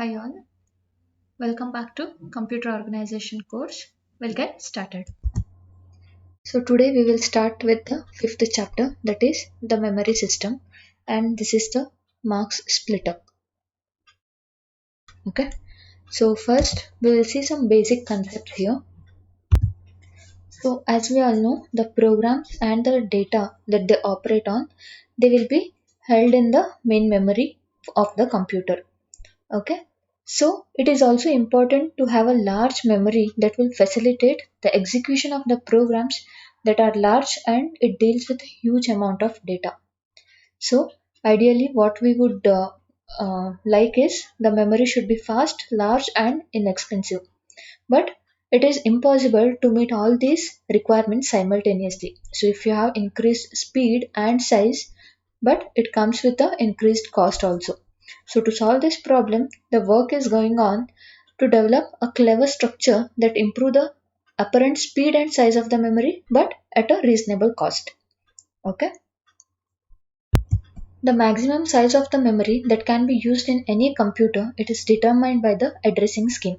Hi all, welcome back to Computer Organization course. We'll get started. So today we will start with the fifth chapter, that is the memory system, and this is the marks split up. Okay, so first we will see some basic concepts here. So as we all know, the programs and the data that they operate on, they will be held in the main memory of the computer. Okay, so it is also important to have a large memory that will facilitate the execution of the programs that are large and it deals with a huge amount of data. So ideally what we would like is the memory should be fast, large and inexpensive. But it is impossible to meet all these requirements simultaneously. So if you have increased speed and size, but it comes with the increased cost also. So to solve this problem, the work is going on to develop a clever structure that improve the apparent speed and size of the memory but at a reasonable cost. Okay. The maximum size of the memory that can be used in any computer, it is determined by the addressing scheme.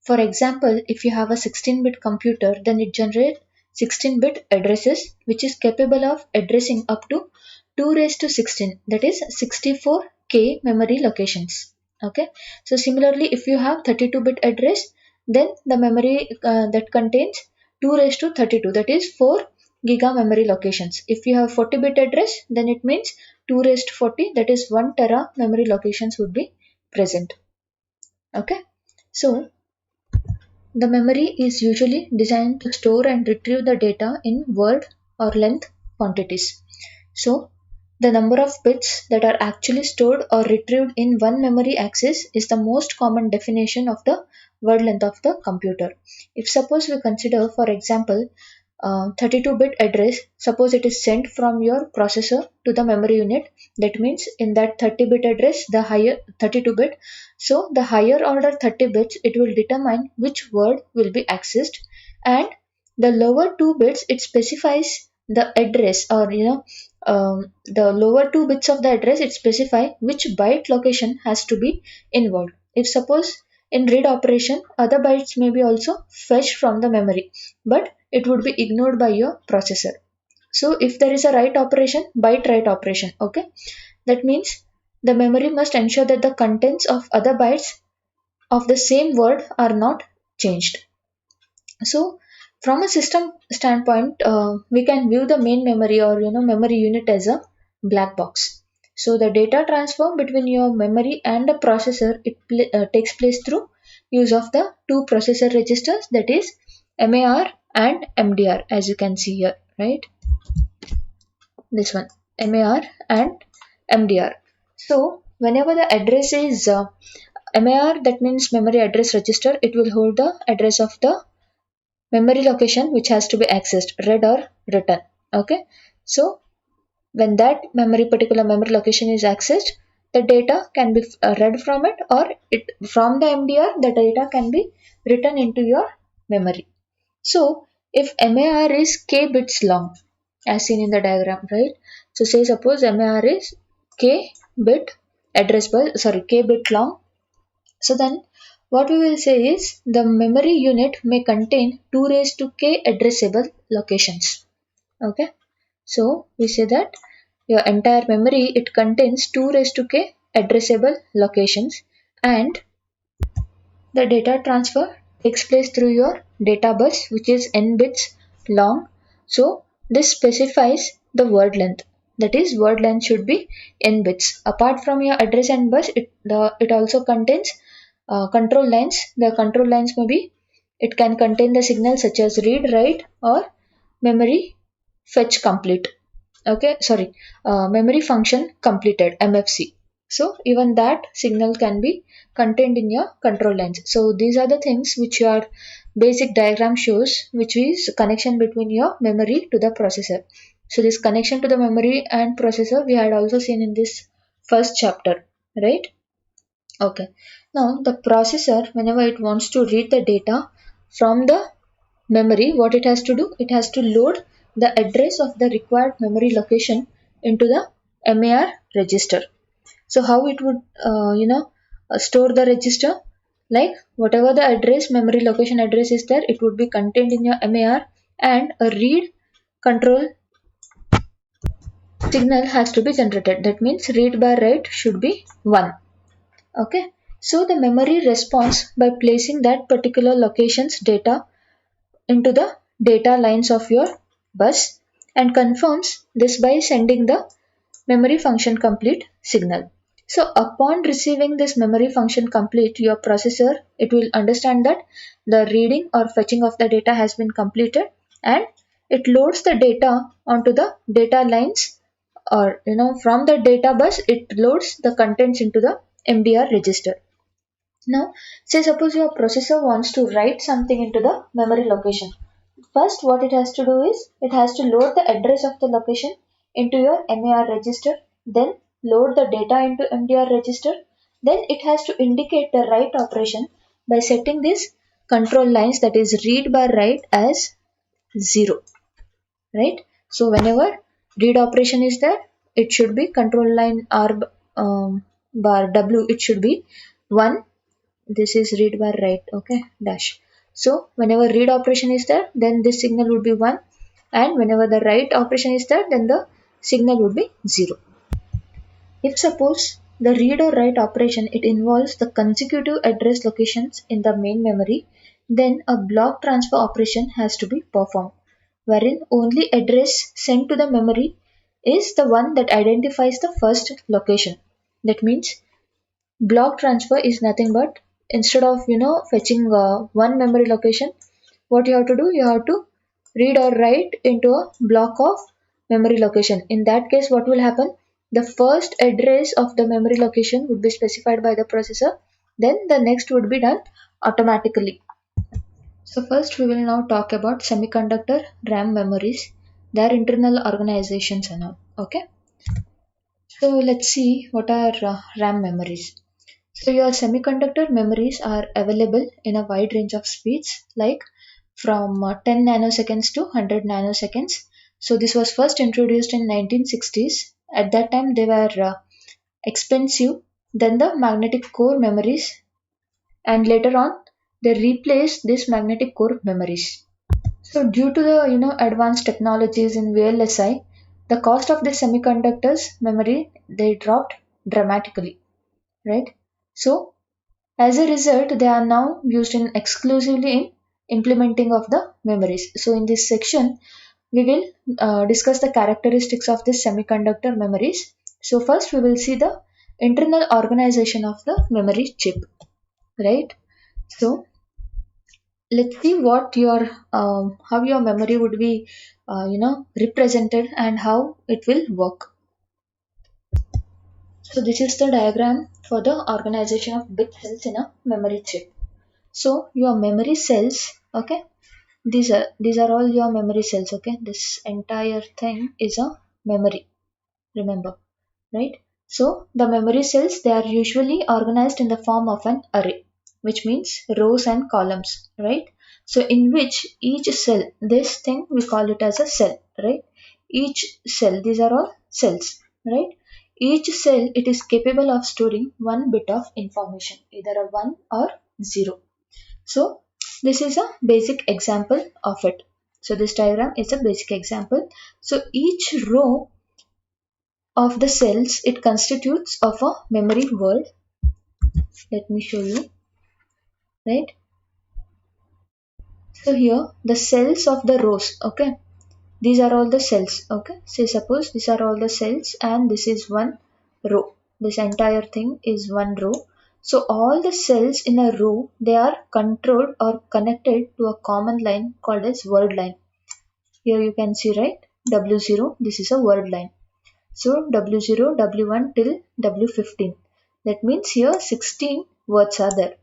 For example, if you have a 16-bit computer, then it generates 16-bit addresses which is capable of addressing up to 2 raised to 16, that is 64k memory locations. Okay. So similarly, if you have 32-bit address, then the memory that contains 2 raised to 32, that is 4 giga memory locations. If you have 40-bit address, then it means 2 raised to 40, that is 1 tera memory locations would be present. Okay. So the memory is usually designed to store and retrieve the data in word or length quantities. So, the number of bits that are actually stored or retrieved in one memory access is the most common definition of the word length of the computer. If suppose we consider, for example, 32-bit address, suppose it is sent from your processor to the memory unit, that means in that 30-bit address, the higher 32-bit, so the higher order 30 bits, it will determine which word will be accessed, and the lower 2 bits, it specifies the address, or the lower 2 bits of the address, it specify which byte location has to be involved. If suppose in read operation, other bytes may be also fetched from the memory, but it would be ignored by your processor. So if there is a write operation, byte write operation, okay, that means the memory must ensure that the contents of other bytes of the same word are not changed. So from a system standpoint, we can view the main memory or memory unit as a black box. So the data transfer between your memory and the processor, takes place through use of the two processor registers, that is MAR and MDR, as you can see here, right? This one, MAR and MDR. So whenever the address is MAR, that means memory address register, it will hold the address of the memory location which has to be accessed, read or written. Okay. So when that particular memory location is accessed, the data can be read from it, or it from the MDR the data can be written into your memory. So if MAR is k bits long, as seen in the diagram, right? So say suppose MAR is k bit k bit long. So then what we will say is the memory unit may contain 2 raised to k addressable locations. Okay. So we say that your entire memory, it contains 2 raised to k addressable locations, and the data transfer takes place through your data bus which is n bits long. So this specifies the word length, that is word length should be n bits. Apart from your address and bus, it also contains control lines. The control lines may be, it can contain the signals such as read, write or memory fetch complete. Okay, sorry, memory function completed, MFC. So even that signal can be contained in your control lines. So these are the things which your basic diagram shows, which is connection between your memory to the processor. So this connection to the memory and processor we had also seen in this first chapter, right? Okay. Now the processor, whenever it wants to read the data from the memory, what it has to do, it has to load the address of the required memory location into the MAR register. So how it would store the register, like whatever the address, memory location address is there, it would be contained in your MAR, and a read control signal has to be generated. That means read by write should be 1. Okay. So the memory responds by placing that particular location's data into the data lines of your bus and confirms this by sending the memory function complete signal. So upon receiving this memory function complete, your processor, it will understand that the reading or fetching of the data has been completed, and it loads the data onto the data lines, or from the data bus it loads the contents into the MDR register. Now say suppose your processor wants to write something into the memory location. First what it has to do is it has to load the address of the location into your MAR register, then load the data into MDR register, then it has to indicate the write operation by setting these control lines, that is read by write, as 0, right? So whenever read operation is there, it should be control line R bar W, it should be 1. This is read bar write, okay, dash. So whenever read operation is there, then this signal would be 1, and whenever the write operation is there, then the signal would be 0. If suppose the read or write operation, it involves the consecutive address locations in the main memory, then a block transfer operation has to be performed, wherein only address sent to the memory is the one that identifies the first location. That means block transfer is nothing but, instead of fetching one memory location, what you have to do, you have to read or write into a block of memory location. In that case what will happen, the first address of the memory location would be specified by the processor, then the next would be done automatically. So first we will now talk about semiconductor RAM memories, their internal organizations and all. Okay, so let's see what are RAM memories. So your semiconductor memories are available in a wide range of speeds, like from 10 nanoseconds to 100 nanoseconds. So this was first introduced in 1960s. At that time they were expensive than the magnetic core memories, and later on they replaced these magnetic core memories. So due to the advanced technologies in VLSI, the cost of the semiconductors memory, they dropped dramatically, right? So as a result, they are now used in exclusively in implementing of the memories. So in this section, we will discuss the characteristics of this semiconductor memories. So first we will see the internal organization of the memory chip, right? So let's see what your how your memory would be represented and how it will work. So this is the diagram for the organization of bit cells in a memory chip. So your memory cells, okay, these are all your memory cells, okay. This entire thing is a memory, remember, right? So the memory cells, they are usually organized in the form of an array, which means rows and columns, right? So in which each cell, this thing we call it as a cell, right? Each cell, these are all cells, right? Each cell, it is capable of storing one bit of information, either a 1 or 0. So this is a basic example of it. So this diagram is a basic example. So each row of the cells, it constitutes of a memory world. Let me show you, right? So here the cells of the rows, okay, these are all the cells, okay. Say suppose these are all the cells and this is one row, this entire thing is one row. So all the cells in a row, they are controlled or connected to a common line called as word line. Here you can see, right, W0, this is a word line. So W0, W1 till W15. That means here 16 words are there.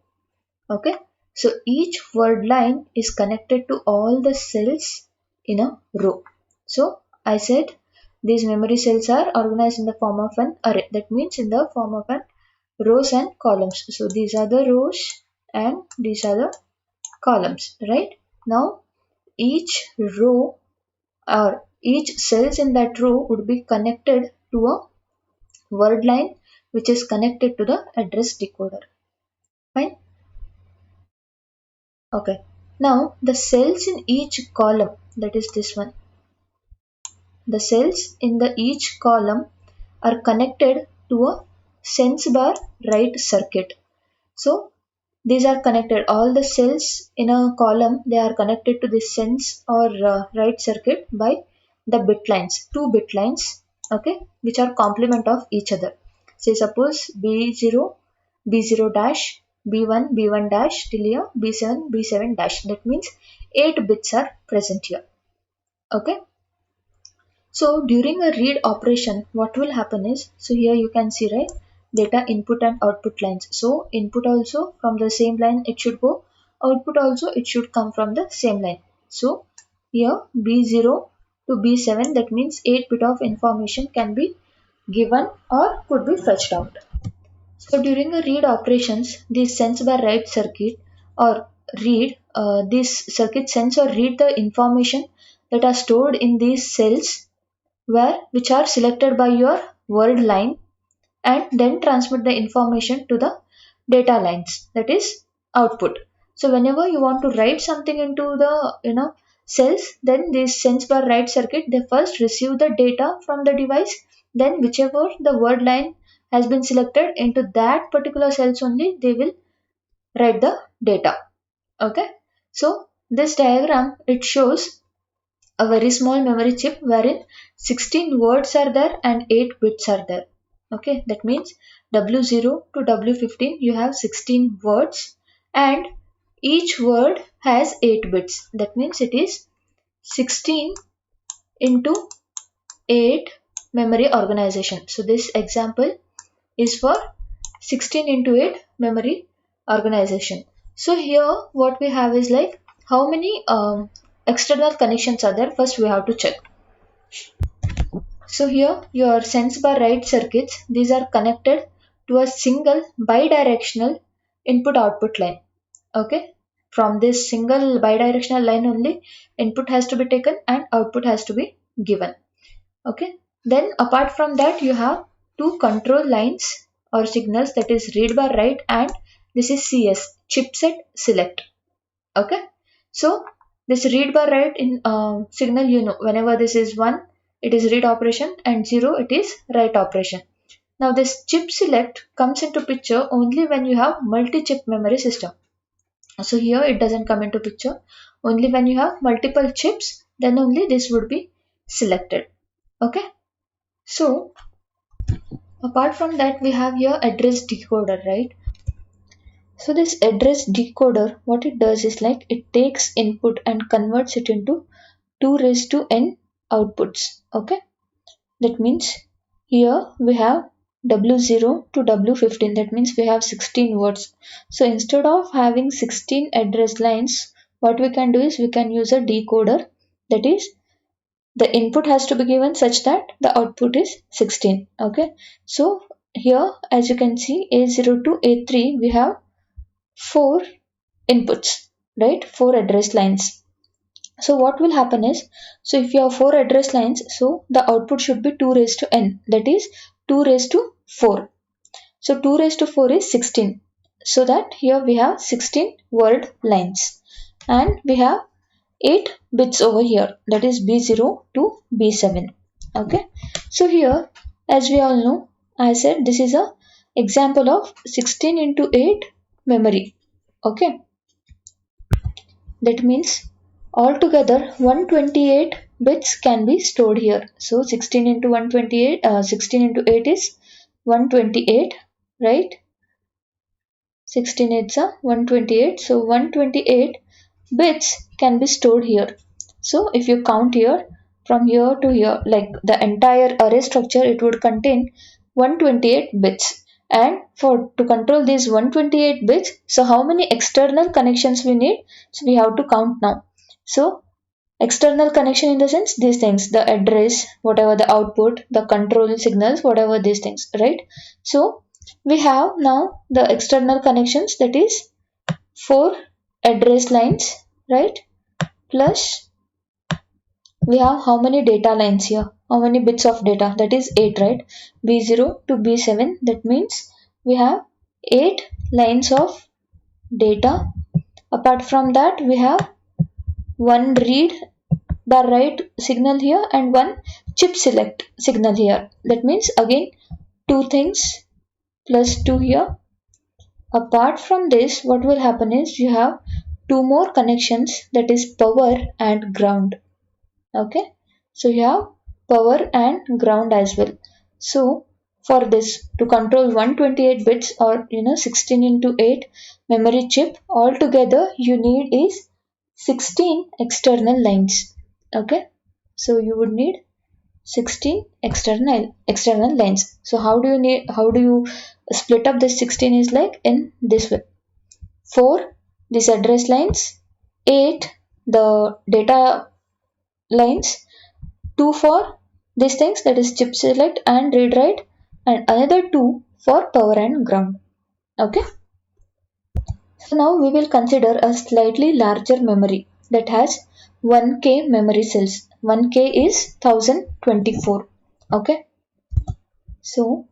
Okay. So each word line is connected to all the cells in a row. So I said these memory cells are organized in the form of an array. That means in the form of an rows and columns. So these are the rows and these are the columns, right? Now each row or each cells in that row would be connected to a word line which is connected to the address decoder. Fine. Okay. Now the cells in each column, that is this one, the cells in the each column are connected to a sense bar write circuit. So these are connected. All the cells in a column, they are connected to this sense or write circuit by the bit lines, two bit lines, okay, which are complement of each other. Say suppose B0, B0 dash, B1, B1 dash till here, B7, B7 dash. That means 8 bits are present here. Okay. So during a read operation, what will happen is, so here you can see, right, data input and output lines. So input also from the same line it should go, output also it should come from the same line. So here B0 to B7, that means 8 bit of information can be given or could be fetched out. So during a read operations, this sense by write circuit or this circuit sense or read the information that are stored in these cells which are selected by your word line and then transmit the information to the data lines, that is output. So whenever you want to write something into the cells, then this sense bar write circuit, they first receive the data from the device, then whichever the word line has been selected into that particular cells only they will write the data. Okay, so this diagram it shows a very small memory chip wherein 16 words are there and 8 bits are there. Okay, that means W0 to W15 you have 16 words and each word has 8 bits. That means it is 16 into 8 memory organization. So this example is for 16 into 8 memory organization. So here what we have is like how many external connections are there. First we have to check. So here your sense bar write circuits, these are connected to a single bidirectional input output line. Okay, from this single bidirectional line only input has to be taken and output has to be given. Okay, then apart from that you have two control lines or signals, that is read bar write and this is CS, chipset select. Okay, so this read bar write in signal, whenever this is 1 it is read operation and 0 it is write operation. Now this chip select comes into picture only when you have multi-chip memory system. So here it doesn't come into picture. Only when you have multiple chips, then only this would be selected. Okay. So apart from that, we have here address decoder, right? So this address decoder, what it does is like it takes input and converts it into 2 raised to n outputs. Okay. That means here we have W0 to W15, that means we have 16 words. So instead of having 16 address lines, what we can do is we can use a decoder, that is the input has to be given such that the output is 16. Okay, so here as you can see A0 to A3 we have 4 inputs, right, 4 address lines. So what will happen is, so if you have 4 address lines, so the output should be 2 raised to n, that is 2 raised to 4. So 2 raised to 4 is 16. So that here we have 16 word lines and we have 8 bits over here, that is B0 to B7. Okay. So here as we all know, I said this is a example of 16 into 8 memory. Okay. That means altogether 128 bits can be stored here. So 16 into 128, 16 into 8 is 128, right? 16 8s are 128. So 128 bits can be stored here. So if you count here from here to here, like the entire array structure, it would contain 128 bits. And for to control these 128 bits, so how many external connections we need? So we have to count now. So external connection in the sense these things, the address, whatever the output, the control signals, whatever these things, right? So we have now the external connections, that is 4 address lines, right, plus we have how many data lines here, how many bits of data, that is 8, right, B0 to B7, that means we have 8 lines of data. Apart from that, we have one read bar write signal here and one chip select signal here. That means again two things plus 2 here. Apart from this, what will happen is you have two more connections, that is power and ground. Okay, so you have power and ground as well. So for this, to control 128 bits or 16 into 8 memory chip, altogether you need is 16 external lines. Okay, so you would need 16 external lines. So how do you split up this 16 is like in this way: 4 these address lines, 8 the data lines, 2 for these things, that is chip select and read write, and another 2 for power and ground. Okay, so now we will consider a slightly larger memory that has 1k memory cells. 1k is 1024. Okay, so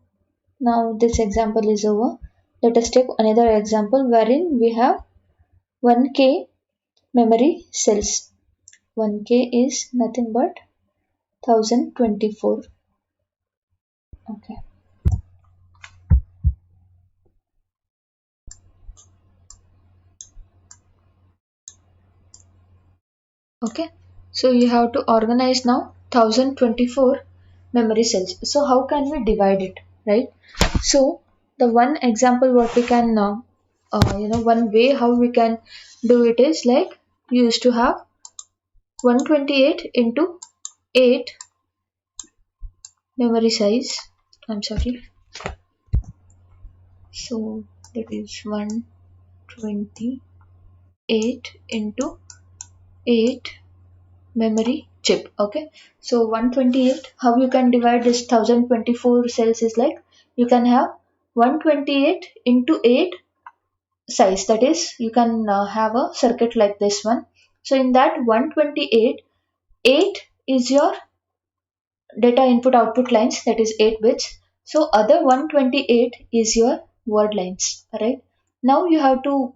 now this example is over. Let us take another example wherein we have 1k memory cells. 1k is nothing but 1024. Okay. Okay. So you have to organize now 1024 memory cells. So how can we divide it, right? So the one example what we can one way how we can do it is like you used to have 128 into 8 memory size. I'm sorry. So that is 128 into 8 memory chip. Okay, so 128, how you can divide this 1024 cells is like you can have 128 into 8 size, that is you can have a circuit like this one. So in that 128, 8 is your data input output lines, that is 8 bits. So other 128 is your word lines, right? Now you have to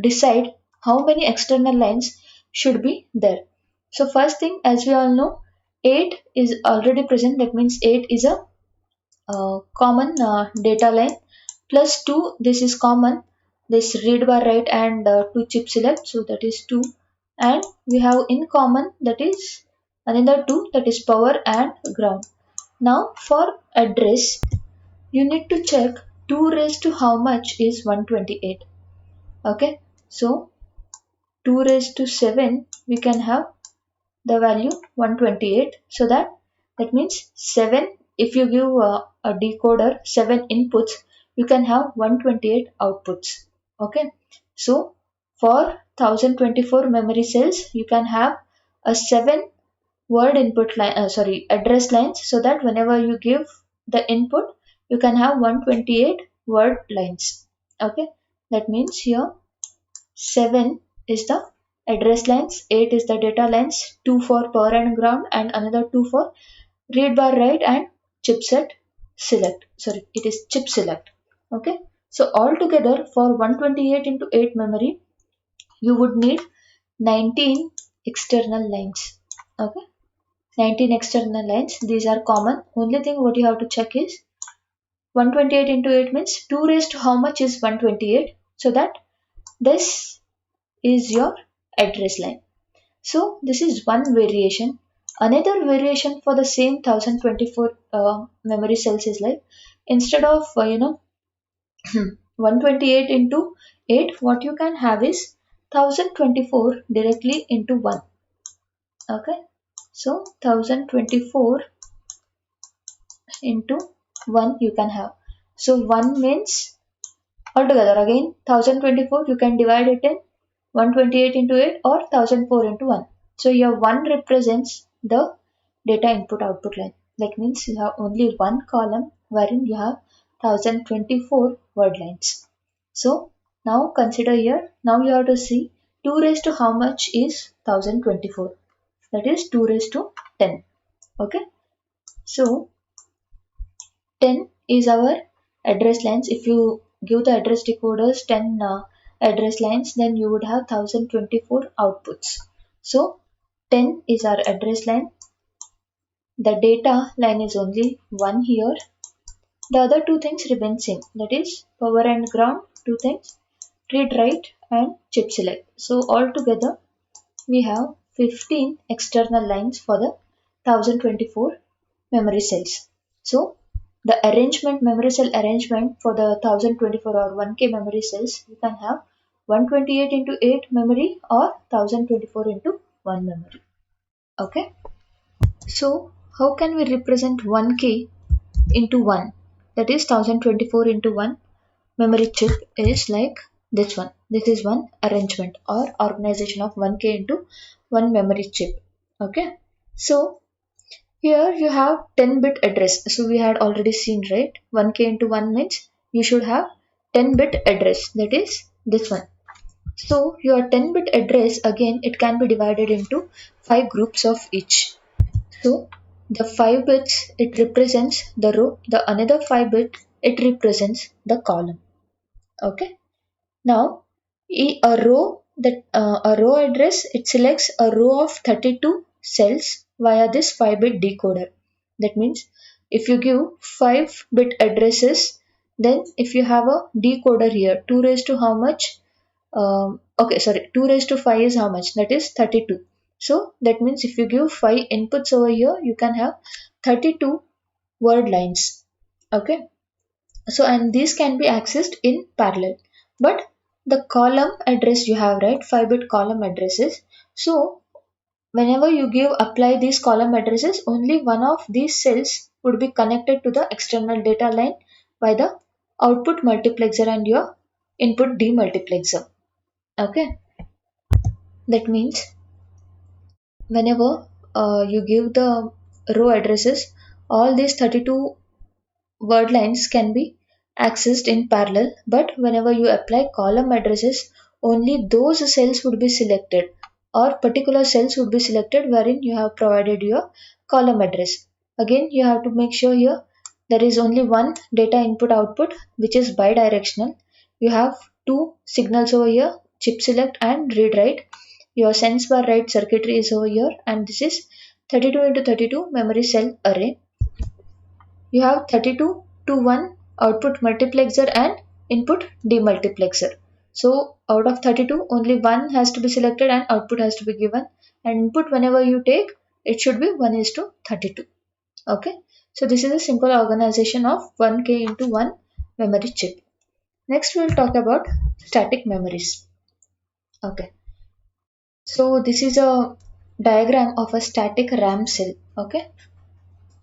decide how many external lines should be there. So first thing, as we all know, 8 is already present, that means 8 is a common data line, plus 2, this is common, this read bar write and 2 chip select, so that is 2, and we have in common, that is another 2, that is power and ground. Now for address, you need to check 2 raised to how much is 128. Okay, so 2 raised to 7 we can have the value 128, so that means 7, if you give a decoder 7 inputs, you can have 128 outputs. Okay, so for 1024 memory cells you can have a 7 word input line, address lines, so that whenever you give the input you can have 128 word lines. Okay, that means here 7 is the address lines, 8 is the data lines, 2 for power and ground, and another 2 for read bar write and chipset select. Sorry, it is chip select. Okay, so altogether for 128 into 8 memory, you would need 19 external lines. Okay, 19 external lines. These are common. Only thing what you have to check is 128 into 8 means 2 raised to how much is 128, so that this is your address line. So this is one variation. Another variation for the same 1024 memory cells is like, instead of 128 into 8, what you can have is 1024 directly into 1. Okay, so 1024 into 1 you can have. So 1 means altogether again 1024 you can divide it in 128 into 8 or 1004 into 1. So your 1 represents the data input output line. That means you have only one column wherein you have 1024 word lines. So now consider here, now you have to see 2 raised to how much is 1024. That is 2 raised to 10. Okay. So 10 is our address lines. If you give the address decoders 10 address lines, then you would have 1024 outputs. So 10 is our address line. The data line is only 1 here. The other two things remain same, that is power and ground, two things, read write and chip select. So altogether we have 15 external lines for the 1024 memory cells. So the memory cell arrangement for the 1024 or 1K memory cells, you can have 128 into 8 memory or 1024 into 1 memory. Okay. So how can we represent 1K into 1? That is 1024 into 1 memory chip is like this one. This is one arrangement or organization of 1K into 1 memory chip. Okay. So here you have 10-bit address. So we had already seen, right? 1K into 1 means you should have 10-bit address. That is this one. So your 10-bit address, again, it can be divided into 5 groups of each. So the 5 bits, it represents the row. The another 5 bit, it represents the column. Okay. Now a row address, it selects a row of 32 cells via this 5-bit decoder. That means if you give 5-bit addresses, then if you have a decoder here, 2 raised to how much? 2 raised to 5 is how much? That is 32. So that means if you give 5 inputs over here, you can have 32 word lines. Okay. So and these can be accessed in parallel. But the column address you have, right, 5-bit column addresses. So whenever you apply these column addresses, only one of these cells would be connected to the external data line by the output multiplexer and your input demultiplexer. Okay. That means whenever you give the row addresses, all these 32 word lines can be accessed in parallel, but whenever you apply column addresses, only those cells would be selected or particular cells would be selected wherein you have provided your column address. Again, you have to make sure here there is only one data input output which is bidirectional. You have two signals over here, chip select and read write. Your sense bar write circuitry is over here, and this is 32 into 32 memory cell array. You have 32 to 1 output multiplexer and input demultiplexer. So out of 32, only one has to be selected and output has to be given. And input whenever you take, it should be 1 is to 32. Okay. So this is a simple organization of 1K into 1 memory chip. Next we will talk about static memories. Okay. So this is a diagram of a static RAM cell. Okay.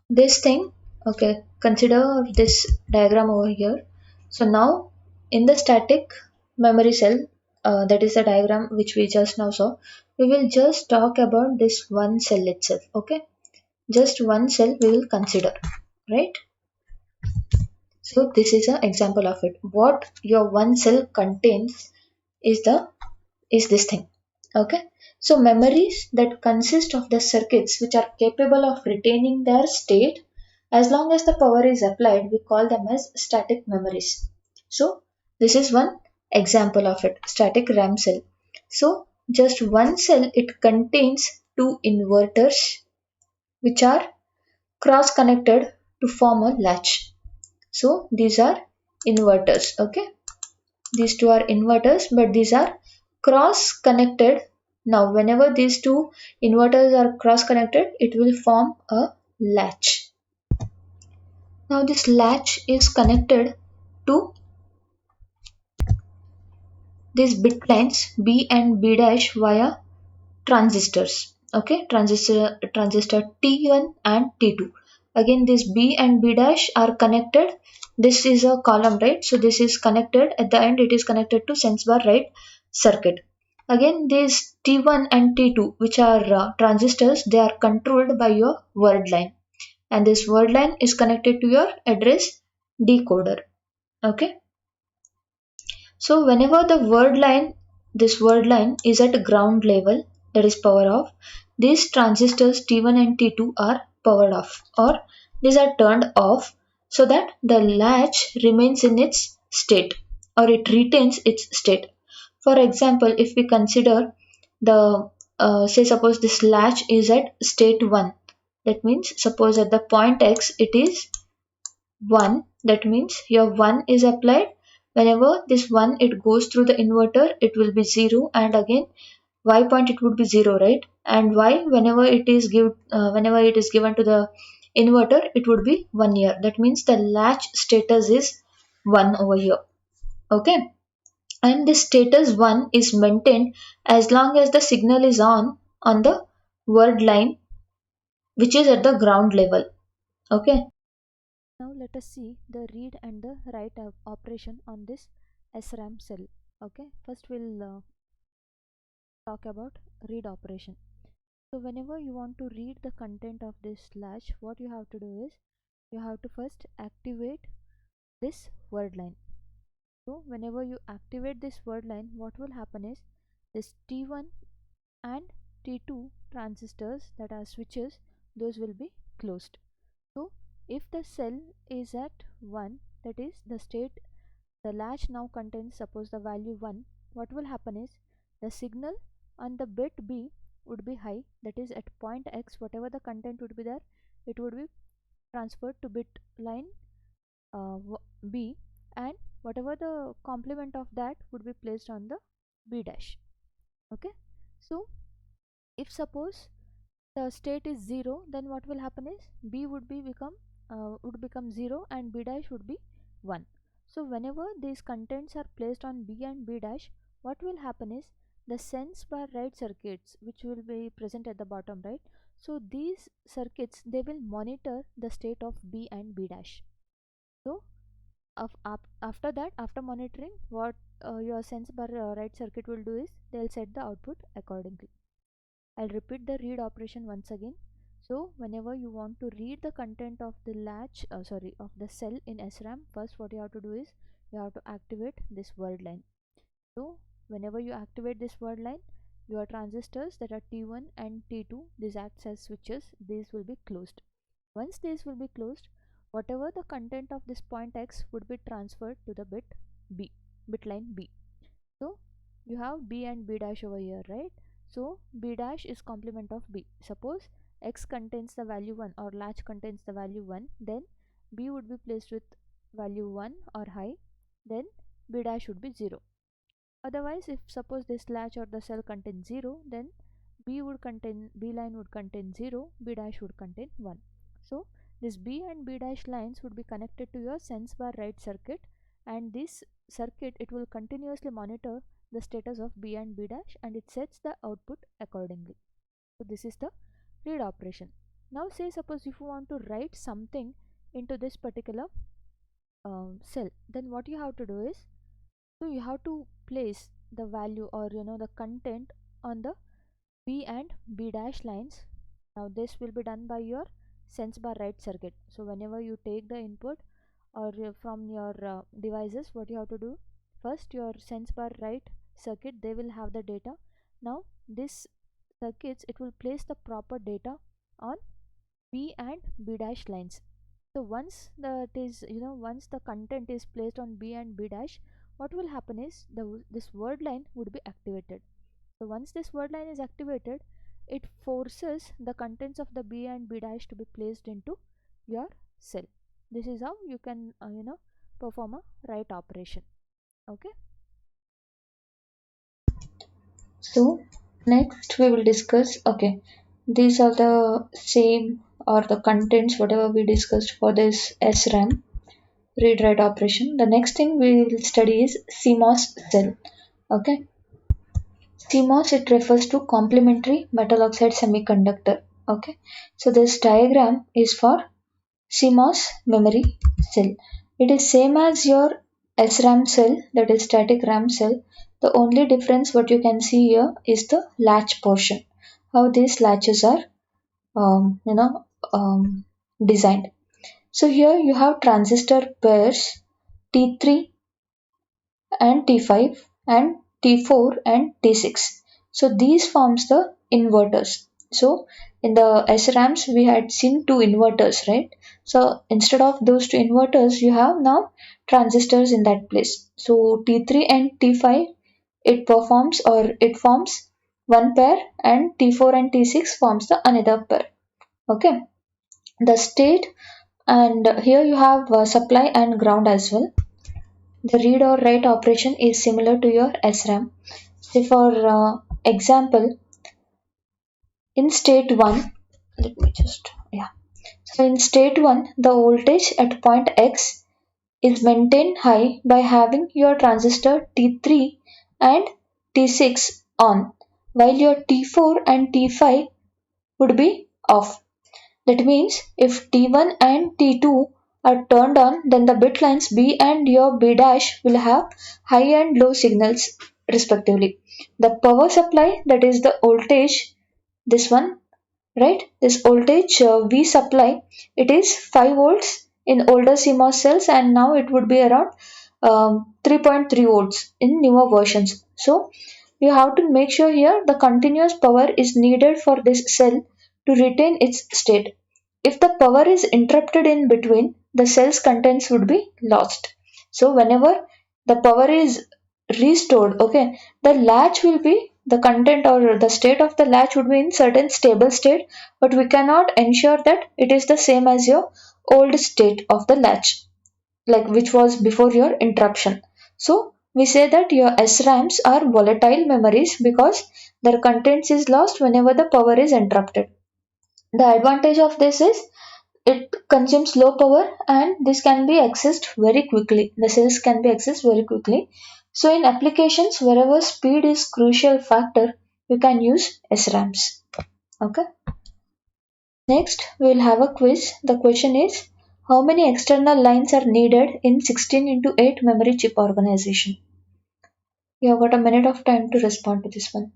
This thing, okay, consider this diagram over here. So now in the static memory cell, that is the diagram which we just now saw, we will just talk about this one cell itself. Okay, just one cell we will consider, right? So this is an example of it. What your one cell contains is this thing. Okay. So memories that consist of the circuits which are capable of retaining their state as long as the power is applied, we call them as static memories. So this is one example of it, static RAM cell. So just one cell, it contains two inverters which are cross connected to form a latch. So these are inverters. Okay. These two are inverters, but these are cross connected. Now whenever these two inverters are cross connected, it will form a latch. Now this latch is connected to these bit lines B and B dash via transistors. Okay, transistor T1 and T2. Again this B and B dash are connected. This is a column, right? So this is connected. At the end it is connected to sense bar write circuit. Again these T1 and T2, which are transistors, they are controlled by your word line, and this word line is connected to your address decoder. Okay. So whenever this word line is at ground level, that is power off, these transistors T1 and T2 are powered off, or these are turned off, so that the latch remains in its state or it retains its state. For example, if we consider the say suppose this latch is at state 1, that means suppose at the point x it is 1, that means here 1 is applied. Whenever this 1 it goes through the inverter, it will be 0, and again y point it would be 0, right? And y whenever it is given to the inverter, it would be 1 year. That means the latch status is 1 over here. Okay, and this status 1 is maintained as long as the signal is on the word line which is at the ground level. Okay. Now let us see the read and the write operation on this SRAM cell. Okay, first we'll talk about read operation. So whenever you want to read the content of this latch, what you have to do is you have to first activate this word line. So whenever you activate this word line, what will happen is this T1 and T2 transistors, that are switches, those will be closed. So if the cell is at 1, that is the state, the latch now contains suppose the value 1, what will happen is the signal on the bit B would be high, that is at point X whatever the content would be there, it would be transferred to bit line B, and whatever the complement of that would be placed on the B dash. Okay, so if suppose the state is 0, then what will happen is B would become 0 and B dash would be 1. So whenever these contents are placed on B and B dash, what will happen is the sense bar write circuits, which will be present at the bottom, right? So these circuits, they will monitor the state of B and B dash. So after that, after monitoring, what your sense bar write circuit will do is they'll set the output accordingly. I'll repeat the read operation once again. So whenever you want to read the content of the of the cell in SRAM, first what you have to do is you have to activate this word line. So whenever you activate this word line, your transistors that are T1 and T2, these act as switches, these will be closed. Once these will be closed, whatever the content of this point X would be transferred to the bit line B. So you have B and B dash over here, right? So B dash is complement of B. Suppose X contains the value 1 or latch contains the value 1, then B would be placed with value 1 or high, then B dash would be 0. Otherwise, if suppose this latch or the cell contains 0, then B line would contain 0, B dash would contain 1. So this B and B dash lines would be connected to your sense bar write circuit, and this circuit, it will continuously monitor the status of B and B dash, and it sets the output accordingly. So this is the read operation. Now say suppose if you want to write something into this particular cell, then what you have to do is, so you have to place the value or the content on the B and B dash lines. Now this will be done by your sense bar write circuit. So whenever you take the input or from your devices, what you have to do, first your sense bar write circuit, they will have the data. Now this circuits, it will place the proper data on B and B dash lines. So once once the content is placed on B and B dash, what will happen is this word line would be activated. So once this word line is activated, it forces the contents of the B and B dash to be placed into your cell. This is how you can perform a write operation. Okay. So next we will discuss, okay, these are the same or the contents whatever we discussed for this SRAM read write operation. The next thing we will study is CMOS cell. Okay, CMOS, it refers to complementary metal oxide semiconductor. Okay, so this diagram is for CMOS memory cell. It is same as your SRAM cell, that is static RAM cell. The only difference what you can see here is the latch portion. How these latches are um, you know designed. So here you have transistor pairs T3 and T5 and T4 and T6. So these forms the inverters. So in the SRAMs we had seen two inverters, right? So instead of those two inverters you have now transistors in that place. So T3 and T5 it forms one pair, and T4 and T6 forms the another pair. Okay, the state, and here you have supply and ground as well. The read or write operation is similar to your SRAM. So for example, in state 1, let me just, yeah. So in state 1, the voltage at point X is maintained high by having your transistor T3 and T6 on, while your T4 and T5 would be off. That means if T1 and T2 are turned on, then the bit lines B and your B dash will have high and low signals respectively. The power supply, that is the voltage, this one, right? This voltage V supply, it is 5 volts in older CMOS cells, and now it would be around 3.3 volts in newer versions. So you have to make sure here the continuous power is needed for this cell to retain its state. If the power is interrupted in between, the cell's contents would be lost. So whenever the power is restored, okay, the latch will be, the content or the state of the latch would be in certain stable state, but we cannot ensure that it is the same as your old state of the latch, like which was before your interruption. So we say that your SRAMs are volatile memories because their contents is lost whenever the power is interrupted. The advantage of this is it consumes low power, and this can be accessed very quickly. The cells can be accessed very quickly. So in applications wherever speed is crucial factor, you can use SRAMs. Okay. Next, we will have a quiz. The question is, how many external lines are needed in 16 into 8 memory chip organization? You have got a minute of time to respond to this one.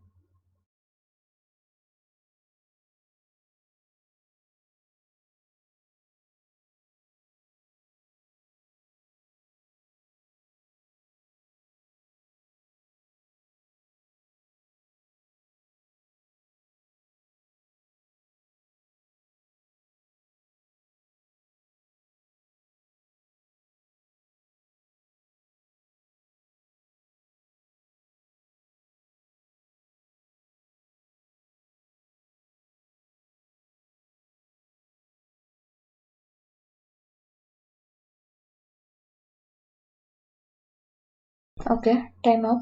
Okay, time up.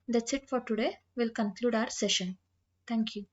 That's it for today. We'll conclude our session. Thank you.